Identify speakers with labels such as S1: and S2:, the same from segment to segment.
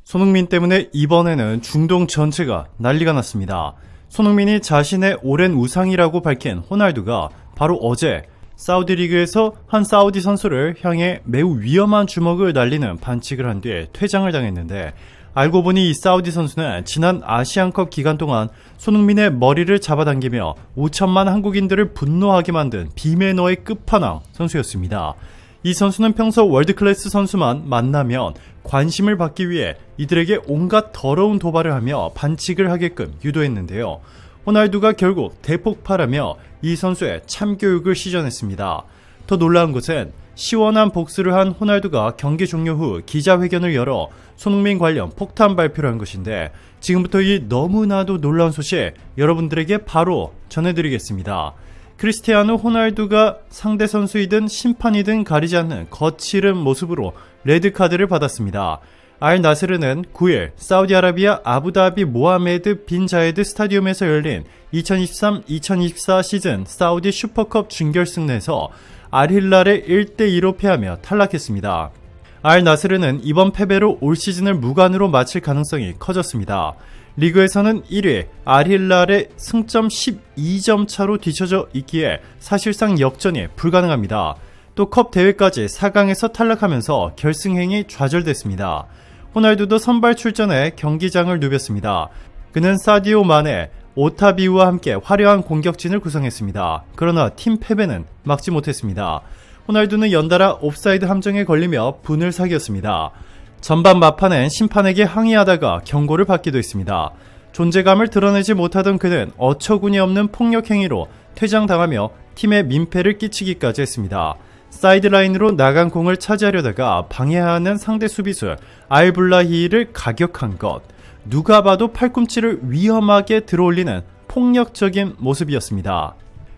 S1: 손흥민 때문에 이번에는 중동 전체가 난리가 났습니다. 손흥민이 자신의 오랜 우상이라고 밝힌 호날두가 바로 어제 사우디 리그에서 한 사우디 선수를 향해 매우 위험한 주먹을 날리는 반칙을 한 뒤에 퇴장을 당했는데, 알고 보니 이 사우디 선수는 지난 아시안컵 기간 동안 손흥민의 머리를 잡아당기며 5천만 한국인들을 분노하게 만든 비매너의 끝판왕 선수였습니다. 이 선수는 평소 월드클래스 선수만 만나면 관심을 받기 위해 이들에게 온갖 더러운 도발을 하며 반칙을 하게끔 유도했는데요. 호날두가 결국 대폭발하며 이 선수의 참교육을 시전했습니다. 더 놀라운 것은 시원한 복수를 한 호날두가 경기 종료 후 기자회견을 열어 손흥민 관련 폭탄 발표를 한 것인데, 지금부터 이 너무나도 놀라운 소식 여러분들에게 바로 전해드리겠습니다. 크리스티아노 호날두가 상대 선수이든 심판이든 가리지 않는 거칠은 모습으로 레드카드를 받았습니다. 알 나스르는 9일 사우디아라비아 아부다비 모하메드 빈 자예드 스타디움에서 열린 2023-2024 시즌 사우디 슈퍼컵 준결승 내에서 알힐랄에 1대2로 패하며 탈락했습니다. 알 나스르는 이번 패배로 올 시즌을 무관으로 마칠 가능성이 커졌습니다. 리그에서는 1위 알힐랄의 승점 12점 차로 뒤처져 있기에 사실상 역전이 불가능합니다. 또 컵 대회까지 4강에서 탈락하면서 결승행이 좌절됐습니다. 호날두도 선발 출전해 경기장을 누볐습니다. 그는 사디오 마네, 오타비우와 함께 화려한 공격진을 구성했습니다. 그러나 팀 패배는 막지 못했습니다. 호날두는 연달아 옵사이드 함정에 걸리며 분을 사귀었습니다. 전반 막판엔 심판에게 항의하다가 경고를 받기도 했습니다. 존재감을 드러내지 못하던 그는 어처구니 없는 폭력 행위로 퇴장당하며 팀에 민폐를 끼치기까지 했습니다. 사이드라인으로 나간 공을 차지하려다가 방해하는 상대 수비수 알블라히를 가격한 것, 누가 봐도 팔꿈치를 위험하게 들어올리는 폭력적인 모습이었습니다.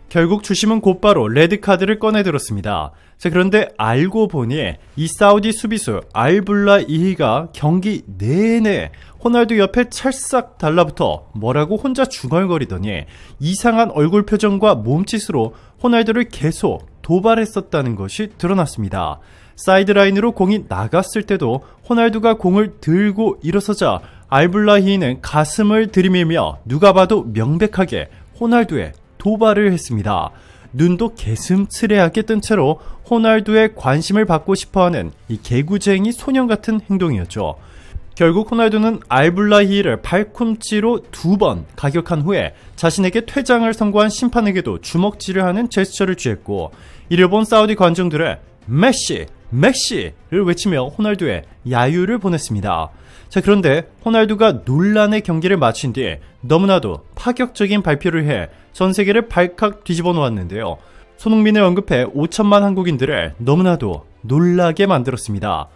S1: 결국 주심은 곧바로 레드카드를 꺼내들었습니다. 자, 그런데 알고 보니 이 사우디 수비수 알블라이히가 경기 내내 호날두 옆에 찰싹 달라붙어 뭐라고 혼자 중얼거리더니 이상한 얼굴 표정과 몸짓으로 호날두를 계속 도발했었다는 것이 드러났습니다. 사이드라인으로 공이 나갔을 때도 호날두가 공을 들고 일어서자 알블라히는 가슴을 들이밀며 누가 봐도 명백하게 호날두의 도발을 했습니다. 눈도 개슴츠레하게 뜬 채로 호날두의 관심을 받고 싶어하는 이 개구쟁이 소년 같은 행동이었죠. 결국 호날두는 알블라히를 팔꿈치로 2번 가격한 후에 자신에게 퇴장을 선고한 심판에게도 주먹질을 하는 제스처를 취했고, 이를 본 사우디 관중들은 메시! 메시를 외치며 호날두의 야유를 보냈습니다. 자, 그런데 호날두가 논란의 경기를 마친 뒤 너무나도 파격적인 발표를 해 전 세계를 발칵 뒤집어 놓았는데요. 손흥민을 언급해 5천만 한국인들을 너무나도 놀라게 만들었습니다.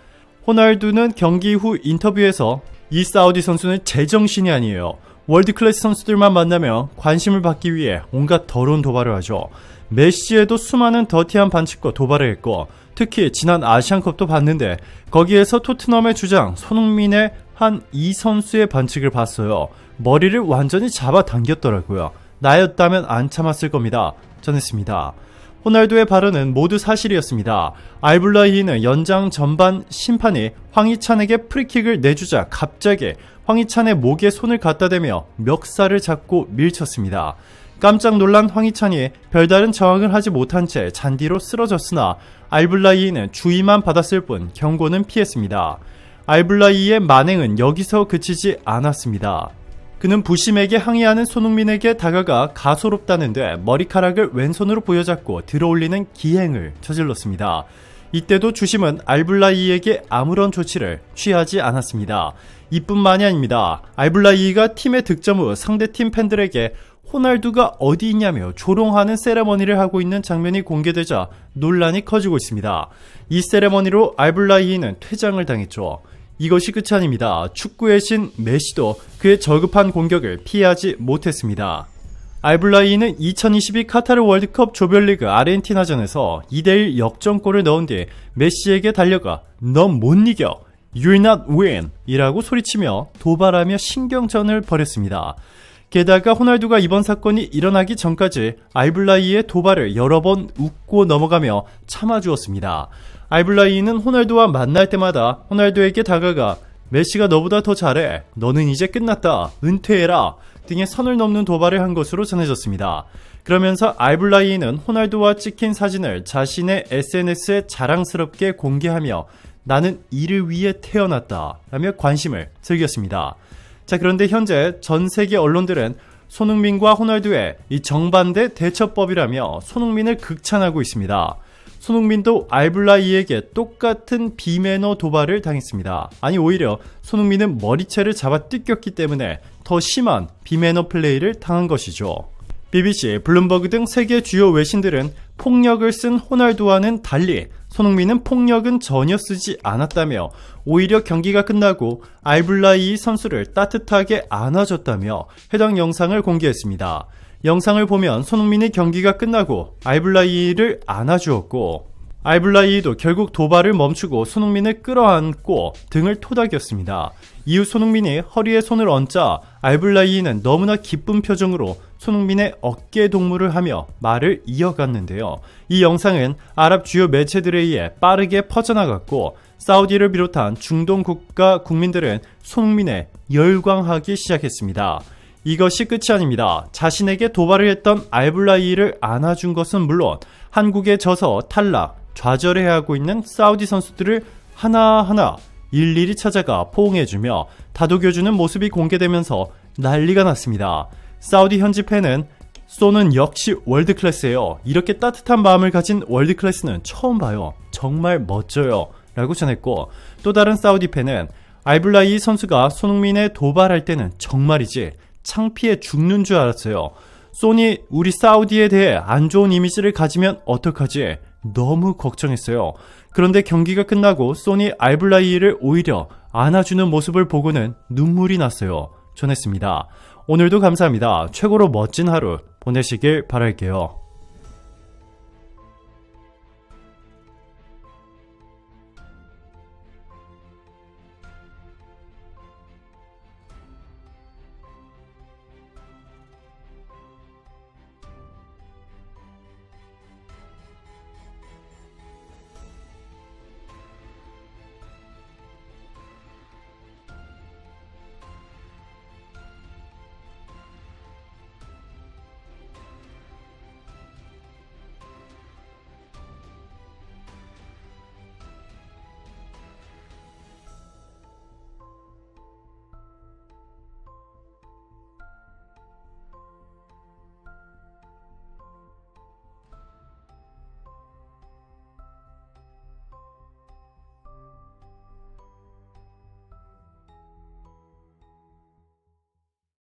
S1: 호날두는 경기 후 인터뷰에서 이 사우디 선수는 제정신이 아니에요. 월드클래스 선수들만 만나면 관심을 받기 위해 온갖 더러운 도발을 하죠. 메시에도 수많은 더티한 반칙과 도발을 했고, 특히 지난 아시안컵도 봤는데 거기에서 토트넘의 주장 손흥민의 한 이 선수의 반칙을 봤어요. 머리를 완전히 잡아당겼더라고요. 나였다면 안 참았을 겁니다. 전했습니다. 호날두의 발언은 모두 사실이었습니다. 알블라히는 연장 전반 심판이 황희찬에게 프리킥을 내주자 갑자기 황희찬의 목에 손을 갖다 대며 멱살을 잡고 밀쳤습니다. 깜짝 놀란 황희찬이 별다른 저항을 하지 못한 채 잔디로 쓰러졌으나 알블라히는 주의만 받았을 뿐 경고는 피했습니다. 알블라히의 만행은 여기서 그치지 않았습니다. 그는 부심에게 항의하는 손흥민에게 다가가 가소롭다는데 머리카락을 왼손으로 부여잡고 들어올리는 기행을 저질렀습니다. 이때도 주심은 알블라히에게 아무런 조치를 취하지 않았습니다. 이뿐만이 아닙니다. 알블라히가 팀의 득점 후 상대팀 팬들에게 호날두가 어디 있냐며 조롱하는 세레머니를 하고 있는 장면이 공개되자 논란이 커지고 있습니다. 이 세레머니로 알블라히는 퇴장을 당했죠. 이것이 끝이 아닙니다. 축구의 신 메시도 그의 저급한 공격을 피하지 못했습니다. 알블라히는 2022 카타르 월드컵 조별리그 아르헨티나전에서 2대1 역전골을 넣은 뒤 메시에게 달려가 넌 못 이겨, You're not win 이라고 소리치며 도발하며 신경전을 벌였습니다. 게다가 호날두가 이번 사건이 일어나기 전까지 알블라히의 도발을 여러 번 웃고 넘어가며 참아주었습니다. 알블라히는 호날두와 만날 때마다 호날두에게 다가가 메시가 너보다 더 잘해. 너는 이제 끝났다. 은퇴해라. 등의 선을 넘는 도발을 한 것으로 전해졌습니다. 그러면서 알블라이는 호날두와 찍힌 사진을 자신의 SNS에 자랑스럽게 공개하며 나는 이를 위해 태어났다 라며 관심을 즐겼습니다. 자, 그런데 현재 전 세계 언론들은 손흥민과 호날두의 이 정반대 대처법이라며 손흥민을 극찬하고 있습니다. 손흥민도 알블라이에게 똑같은 비매너 도발을 당했습니다. 아니, 오히려 손흥민은 머리채를 잡아 뜯겼기 때문에 더 심한 비매너 플레이를 당한 것이죠. BBC, 블룸버그 등 세계 주요 외신들은 폭력을 쓴 호날두와는 달리 손흥민은 폭력은 전혀 쓰지 않았다며 오히려 경기가 끝나고 알블라이 선수를 따뜻하게 안아줬다며 해당 영상을 공개했습니다. 영상을 보면 손흥민이 경기가 끝나고 알블라이를 안아주었고 알블라이도 결국 도발을 멈추고 손흥민을 끌어안고 등을 토닥였습니다. 이후 손흥민이 허리에 손을 얹자 알블라이는 너무나 기쁜 표정으로 손흥민의 어깨 동무를 하며 말을 이어갔는데요. 이 영상은 아랍 주요 매체들에 의해 빠르게 퍼져나갔고 사우디를 비롯한 중동 국가 국민들은 손흥민에 열광하기 시작했습니다. 이것이 끝이 아닙니다. 자신에게 도발을 했던 알블라이를 안아준 것은 물론 한국에 져서 탈락, 좌절해야 하고 있는 사우디 선수들을 하나하나 일일이 찾아가 포옹해주며 다독여주는 모습이 공개되면서 난리가 났습니다. 사우디 현지 팬은 소는 역시 월드클래스예요. 이렇게 따뜻한 마음을 가진 월드클래스는 처음 봐요. 정말 멋져요. 라고 전했고 또 다른 사우디 팬은 알블라이 선수가 손흥민에 도발할 때는 정말이지 창피해 죽는 줄 알았어요. 소니 우리 사우디에 대해 안 좋은 이미지를 가지면 어떡하지? 너무 걱정했어요. 그런데 경기가 끝나고 소니 알블라이를 오히려 안아주는 모습을 보고는 눈물이 났어요. 전했습니다. 오늘도 감사합니다. 최고로 멋진 하루 보내시길 바랄게요.